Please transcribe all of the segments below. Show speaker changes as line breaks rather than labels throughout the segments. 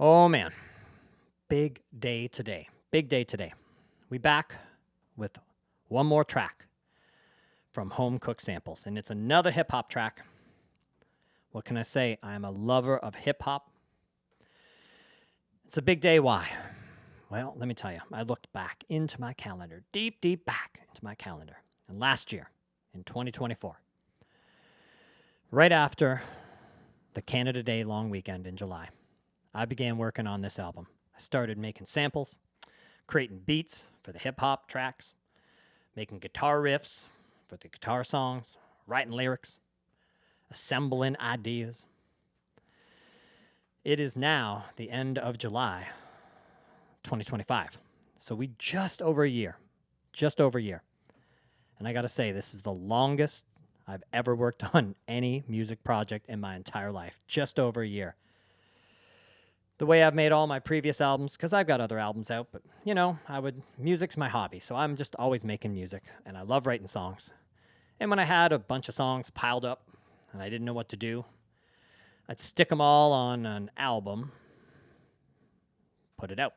Oh man, big day today. Big day today. We back with one more track from Home Cooked Samples, and it's another hip hop track. What can I say? I'm a lover of hip hop. It's a big day. Why? Well, let me tell you. I looked back into my calendar, deep back into my calendar, and last year, in 2024, right after the Canada Day long weekend in July, I began working on this album. I started making samples, creating beats for the hip-hop tracks, making guitar riffs for the guitar songs, writing lyrics, assembling ideas. It is now the end of July 2025. So we just over a year. And I got to say, this is the longest I've ever worked on any music project in my entire life. Just over a year. The way I've made all my previous albums, because I've got other albums out, but, music's my hobby, so I'm just always making music, and I love writing songs. And when I had a bunch of songs piled up, and I didn't know what to do, I'd stick them all on an album, put it out.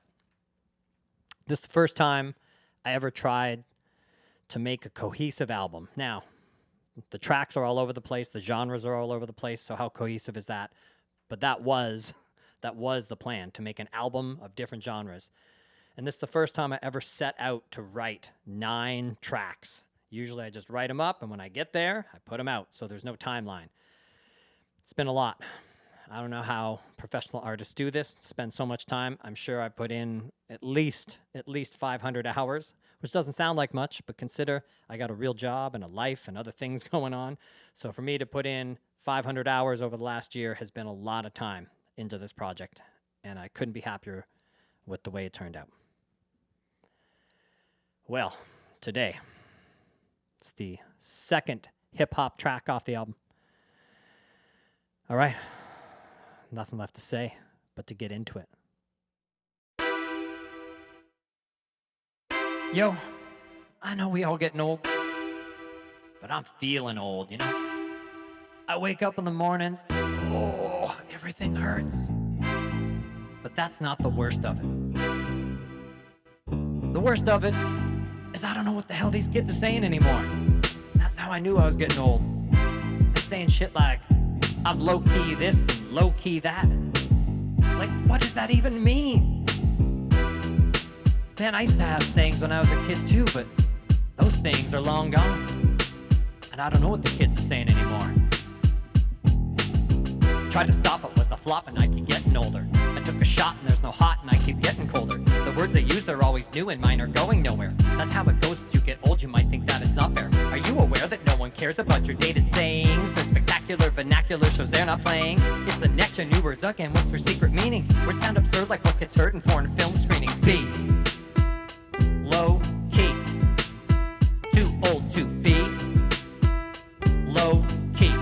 This is the first time I ever tried to make a cohesive album. Now, the tracks are all over the place, the genres are all over the place, so how cohesive is that? But that was the plan, to make an album of different genres. And this is the first time I ever set out to write 9 tracks. Usually I just write them up, and when I get there, I put them out, so there's no timeline. It's been a lot. I don't know how professional artists do this, spend so much time. I'm sure I put in at least 500 hours, which doesn't sound like much, but consider I got a real job and a life and other things going on. So for me to put in 500 hours over the last year has been a lot of time into this project, and I couldn't be happier with the way it turned out. Well, today, it's the second hip-hop track off the album. All right, nothing left to say but to get into it. Yo, I know we all getting old, but I'm feeling old, I wake up in the mornings, everything hurts. But that's not the worst of it. The worst of it is I don't know what the hell these kids are saying anymore. That's how I knew I was getting old. They're saying shit like, I'm low-key this and low-key that. Like, what does that even mean? Man, I used to have sayings when I was a kid too, but those sayings are long gone. And I don't know what the kids are saying anymore. Tried to stop it with a flop and I keep getting older. I took a shot and there's no hot and I keep getting colder. The words they use, they're always new and mine are going nowhere. That's how it goes as you get old, you might think that it's not fair. Are you aware that no one cares about your dated sayings? They're spectacular vernacular shows they're not playing. It's the next gen new words again, what's their secret meaning? Words sound absurd like what gets heard in foreign film screenings. Be low key, too old to be low key,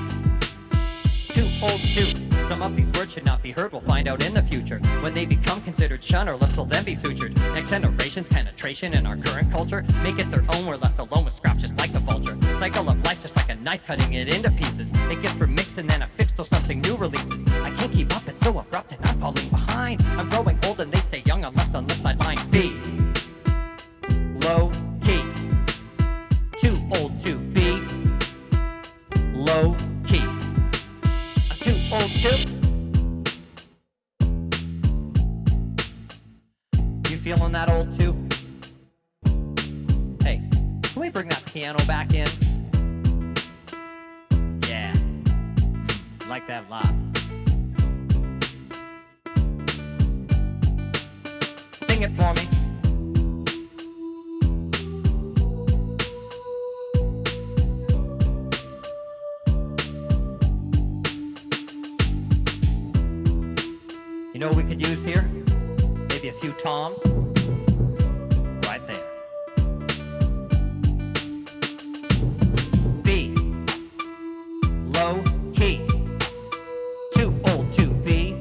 too old to. Some of these words should not be heard, we'll find out in the future. When they become considered shun or less, they'll then be sutured. Next generation's penetration in our current culture make it their own, we're left alone with scraps just like the vulture. Cycle of life just like a knife cutting it into pieces. It gets remixed and then affixed till something new releases. I can't keep up, it's so abrupt and I'm falling behind. I'm growing old and they stay young, I'm left on the sideline. Be low key, too old to be low key. I'm too old to. You feeling that old too? Hey, can we bring that piano back in? Yeah, like that a lot. Sing it for me. You know what we could use here? Maybe a few toms. Right there. B. Low key. Too old to be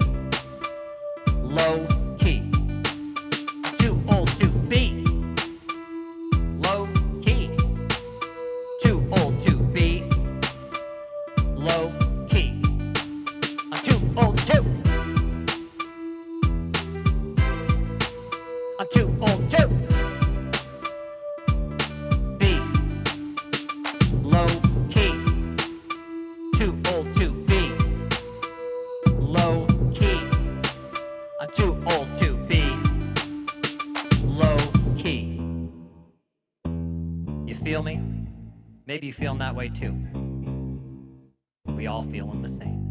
low key. Too old to be low key. Too old to be low key. I'm too old to. I'm too old to be low key. Too old to be low key. I'm too old to be low key. You feel me? Maybe you feeling that way too. We all feeling the same.